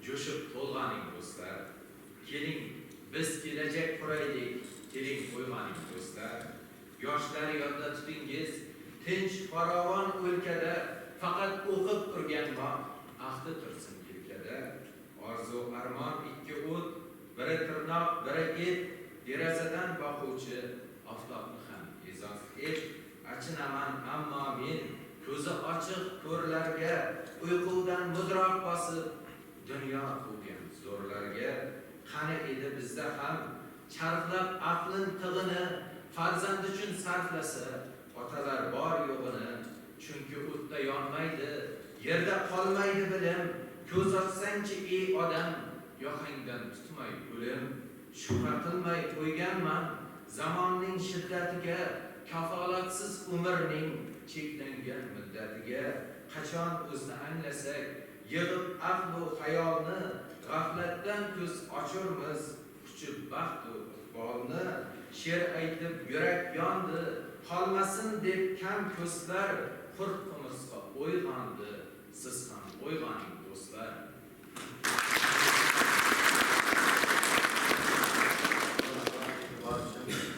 jo'shib to'lg'aning do'stlar. Keling, biz kelajak quraylik, keling qo'yg'aning do'stlar. Yoshlar yodda tutingiz, tinch farovon o'lkada faqat o'qib turganmoq ahdi tursin yelkada. Orzu armon ikki o't, biri tirnoq, biri et, derazadan boquvchi oftobni ham e'zoz et. Achinaman ammo men ko'zi ochiq ko'rlarga, uyqudan mudroq bosib dunyo quvgan zo'rlarga. Qani edi bizda ham charxlab aqlin tig'ini farzand uchun sarflasa otalar bor yo'g'ini. Chunki o'tda yonmaydi, yerda qolmaydi bilim. Ko'z ochsangchi ey odam, yoqangdan tutmay o'lim. Shubha qilmay qo'yganman zamonning shiddatiga, kafolatsiz umrning cheklangan muddatiga. Qachon o'zni anglasak, yig'ib aql va xayolni, g'aflatdan ko'z ochurmiz, quchib baxt va iqbolni. She'r aytib yurak yondi, qolmasin deb kam ko'zlar, qurq qumursqa uyg'ondi, siz ham uyg'oning do'stlar.